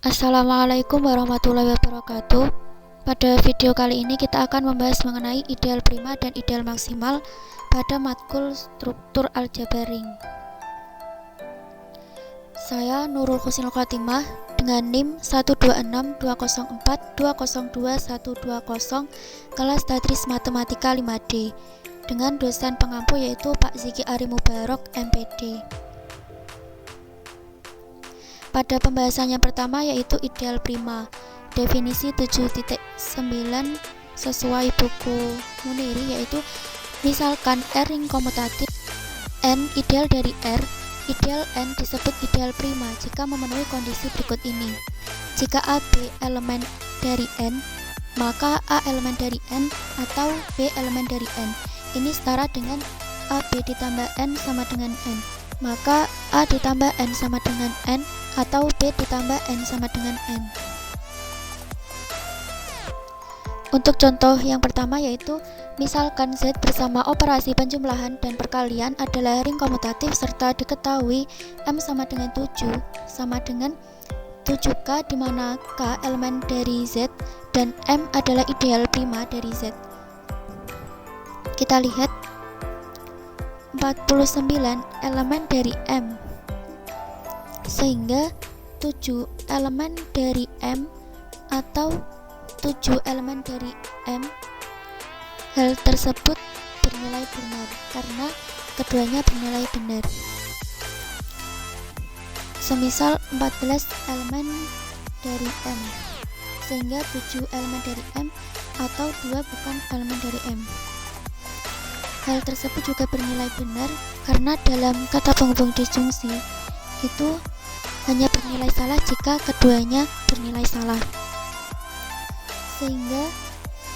Assalamualaikum warahmatullahi wabarakatuh. Pada video kali ini kita akan membahas mengenai ideal prima dan ideal maksimal pada matkul struktur aljabar ring. Saya Nurul Husnul Khotimah dengan NIM 126204202120 kelas Tadris Matematika 5D dengan dosen pengampu yaitu Pak Ziki Ari Mubarok MPD. Pada pembahasan yang pertama yaitu ideal prima. Definisi 7.9 sesuai buku Muniri yaitu misalkan R ring komutatif N ideal dari R, ideal N disebut ideal prima jika memenuhi kondisi berikut ini. Jika A B elemen dari N, maka A elemen dari N atau B elemen dari N. Ini setara dengan A B ditambah N sama dengan N. Maka A ditambah N sama dengan N atau B ditambah N sama dengan N. Untuk contoh yang pertama yaitu misalkan Z bersama operasi penjumlahan dan perkalian adalah ring komutatif serta diketahui M sama dengan 7 sama dengan 7K di mana K elemen dari Z dan M adalah ideal prima dari Z. Kita lihat 49 elemen dari M sehingga 7 elemen dari M atau 7 elemen dari M, hal tersebut bernilai benar karena keduanya bernilai benar. Semisal 14 elemen dari M sehingga 7 elemen dari M atau 2 bukan elemen dari M. Hal tersebut juga bernilai benar karena dalam kata penghubung disjungsi itu hanya bernilai salah jika keduanya bernilai salah. Sehingga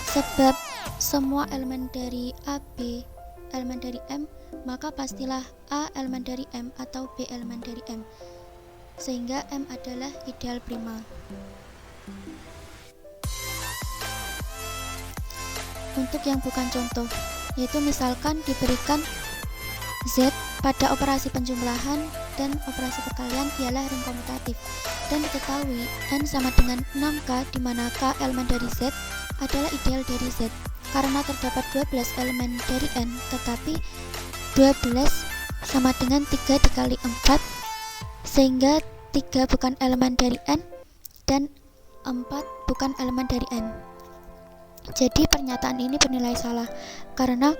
sebab semua elemen dari AB elemen dari M, maka pastilah A elemen dari M atau B elemen dari M. Sehingga M adalah ideal prima. Untuk yang bukan contoh, yaitu misalkan diberikan Z pada operasi penjumlahan dan operasi perkalian ialah ring komutatif dan diketahui N sama dengan 6K di mana K elemen dari Z adalah ideal dari Z karena terdapat 12 elemen dari N tetapi 12 sama dengan 3 dikali 4 sehingga 3 bukan elemen dari N dan 4 bukan elemen dari N. Jadi pernyataan ini bernilai salah karena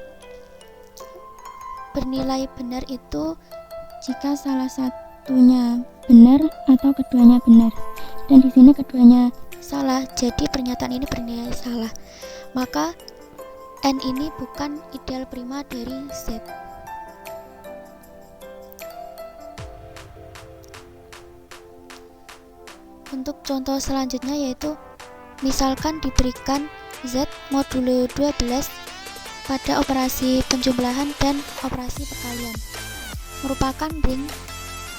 bernilai benar itu jika salah satunya benar atau keduanya benar. Dan di sini keduanya salah, jadi pernyataan ini bernilai salah. Maka N ini bukan ideal prima dari Z. Untuk contoh selanjutnya yaitu misalkan diberikan Z modulo 12 pada operasi penjumlahan dan operasi perkalian merupakan ring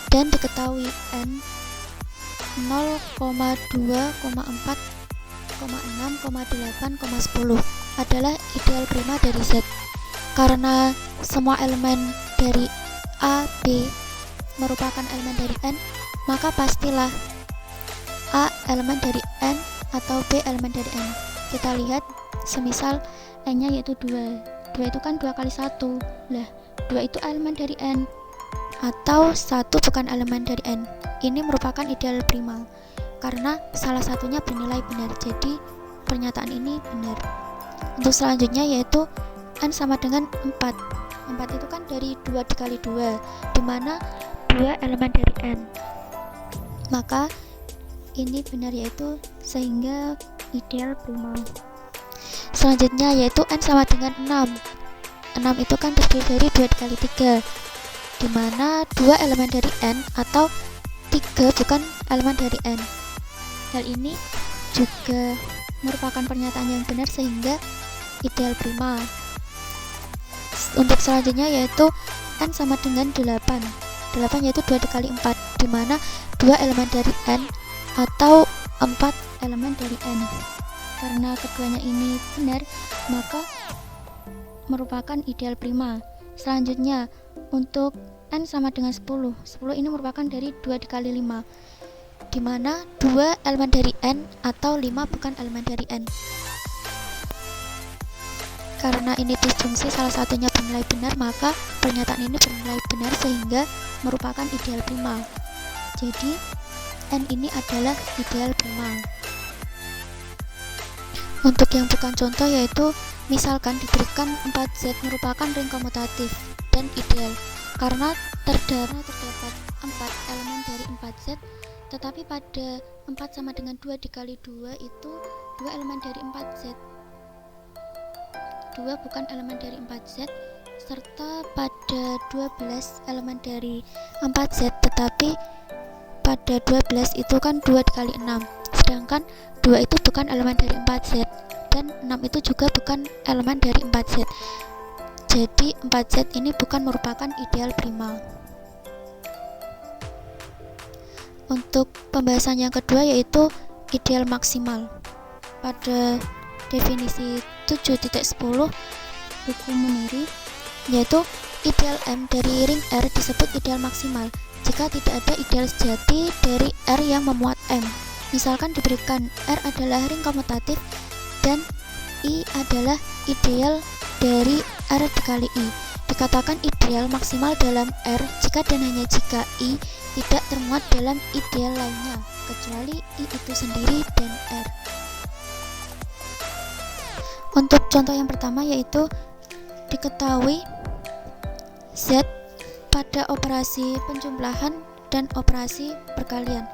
dan diketahui N 0,2,4,6,8,10 adalah ideal prima dari Z karena semua elemen dari A, B merupakan elemen dari N, maka pastilah A elemen dari N atau B elemen dari N. Kita lihat semisal N nya yaitu 2 itu kan 2 kali 1 lah 2 itu elemen dari N atau 1 bukan elemen dari N. Ini merupakan ideal prima karena salah satunya bernilai benar, jadi pernyataan ini benar. Untuk selanjutnya yaitu N sama dengan 4 itu kan dari 2 dikali 2 dimana 2 elemen dari N, maka ini benar yaitu sehingga ideal prima. Selanjutnya yaitu N sama dengan 6 itu kan terdiri dari 2 dikali 3 dimana 2 elemen dari N atau 3 bukan elemen dari N. Hal ini juga merupakan pernyataan yang benar sehingga ideal prima. Untuk selanjutnya yaitu N sama dengan 8 yaitu 2 dikali 4 dimana 2 elemen dari N atau 4 elemen dari N. Karena keduanya ini benar, maka merupakan ideal prima. Selanjutnya, untuk N sama dengan 10 ini merupakan dari 2 dikali 5 di mana 2 elemen dari N atau 5 bukan elemen dari N. Karena ini disjungsi salah satunya bernilai benar, maka pernyataan ini bernilai benar sehingga merupakan ideal prima. Jadi N ini adalah ideal prima. Untuk yang bukan contoh yaitu misalkan diberikan 4Z merupakan ring komutatif dan ideal karena terdapat 4 elemen dari 4Z, tetapi pada 4 sama dengan 2 dikali 2 itu 2 elemen dari 4Z. 2 bukan elemen dari 4Z, serta pada 12 elemen dari 4Z, tetapi pada 12 itu kan 2 dikali 6, sedangkan 2 itu bukan elemen dari 4Z dan 6 itu juga bukan elemen dari 4Z. Jadi 4Z ini bukan merupakan ideal prima. Untuk pembahasan yang kedua yaitu ideal maksimal. Pada definisi 7.10 buku Muniri, yaitu ideal M dari ring R disebut ideal maksimal jika tidak ada ideal sejati dari R yang memuat M. Misalkan diberikan R adalah ring komutatif dan I adalah ideal dari R dikali I. Dikatakan ideal maksimal dalam R jika dan hanya jika I tidak termuat dalam ideal lainnya kecuali I itu sendiri dan R. Untuk contoh yang pertama yaitu diketahui Z pada operasi penjumlahan dan operasi perkalian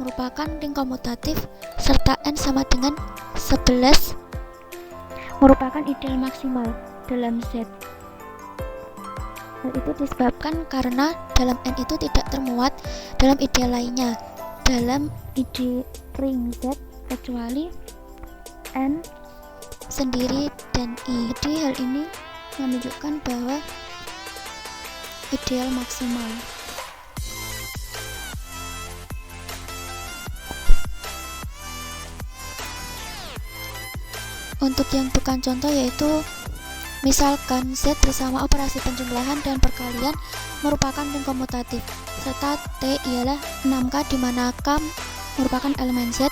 merupakan ring komutatif serta N sama dengan 11 merupakan ideal maksimal dalam Z. Hal itu disebabkan karena dalam N itu tidak termuat dalam ideal lainnya dalam ide ring Z kecuali N sendiri dan I. Jadi hal ini menunjukkan bahwa ideal maksimal. Untuk yang bukan contoh yaitu misalkan Z bersama operasi penjumlahan dan perkalian merupakan ring komutatif serta T ialah 6K di mana K merupakan elemen Z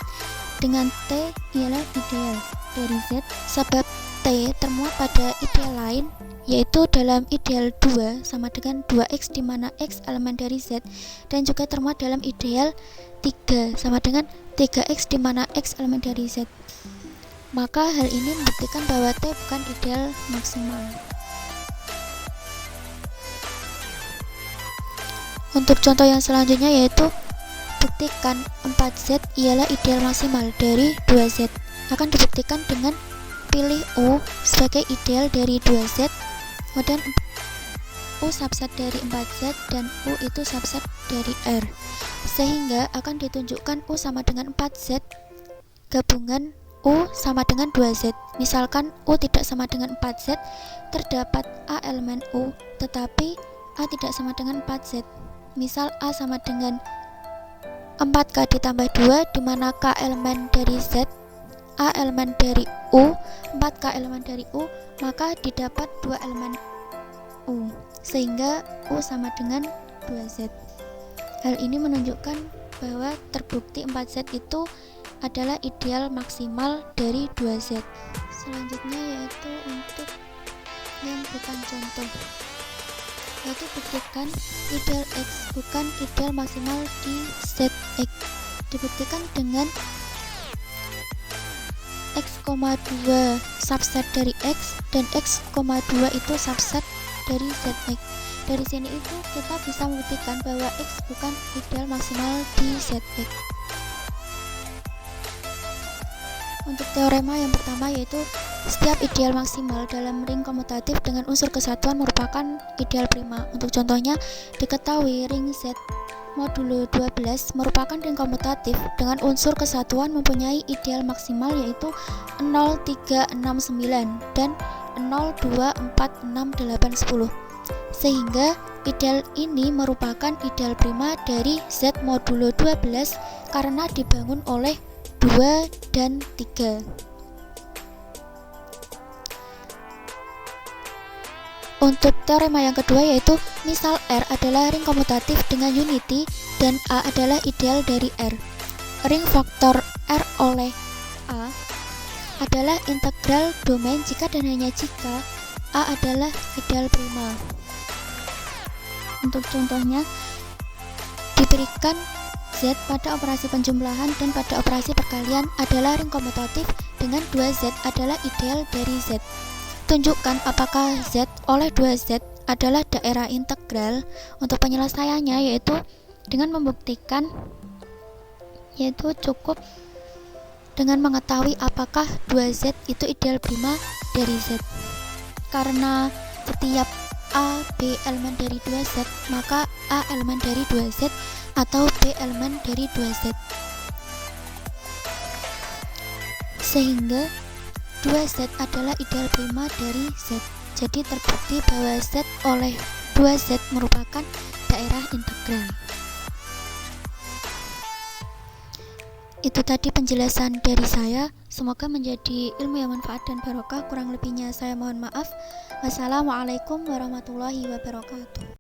dengan T ialah ideal dari Z sebab T termuat pada ideal lain yaitu dalam ideal 2 sama dengan 2X di mana X elemen dari Z dan juga termuat dalam ideal 3 sama dengan 3X di mana X elemen dari Z. Maka hal ini membuktikan bahwa T bukan ideal maksimal. Untuk contoh yang selanjutnya yaitu buktikan 4Z ialah ideal maksimal dari 2Z. Akan dibuktikan dengan pilih U sebagai ideal dari 2Z, kemudian U subset dari 4Z dan U itu subset dari R, sehingga akan ditunjukkan U sama dengan 4Z gabungan U sama dengan 2Z. Misalkan U tidak sama dengan 4Z, terdapat A elemen U tetapi A tidak sama dengan 4Z. Misal A sama dengan 4K ditambah 2 di mana K elemen dari Z, A elemen dari U, 4K elemen dari U, maka didapat 2 elemen U sehingga U sama dengan 2Z. Hal ini menunjukkan bahwa terbukti 4Z itu adalah ideal maksimal dari 2Z. Selanjutnya yaitu untuk yang bukan contoh, yaitu buktikan ideal X bukan ideal maksimal di ZX. Dibuktikan dengan X,2 subset dari X dan X,2 itu subset dari ZX. Dari sini itu kita bisa membuktikan bahwa X bukan ideal maksimal di ZX. Untuk teorema yang pertama yaitu setiap ideal maksimal dalam ring komutatif dengan unsur kesatuan merupakan ideal prima. Untuk contohnya diketahui ring Z modulo 12 merupakan ring komutatif dengan unsur kesatuan mempunyai ideal maksimal yaitu 0, 3, 6, 9 dan 0, 2, 4, 6, 8, 10. Sehingga ideal ini merupakan ideal prima dari Z modulo 12 karena dibangun oleh 2 dan 3. Untuk teorema yang kedua yaitu misal R adalah ring komutatif dengan unity dan A adalah ideal dari R. ring faktor R oleh A adalah integral domain jika dan hanya jika A adalah ideal prima. Untuk contohnya, diberikan Z pada operasi penjumlahan dan pada operasi perkalian adalah ring komutatif dengan 2Z adalah ideal dari Z. Tunjukkan apakah Z oleh 2Z adalah daerah integral. Untuk penyelesaiannya yaitu dengan membuktikan, yaitu cukup dengan mengetahui apakah 2Z itu ideal prima dari Z. Karena setiap A, B elemen dari 2Z, maka A elemen dari 2Z atau B elemen dari 2Z. Sehingga 2Z adalah ideal prima dari Z. Jadi terbukti bahwa Z oleh 2Z merupakan daerah integral. Itu tadi penjelasan dari saya. Semoga menjadi ilmu yang manfaat dan barokah. Kurang lebihnya saya mohon maaf. Wassalamualaikum warahmatullahi wabarakatuh.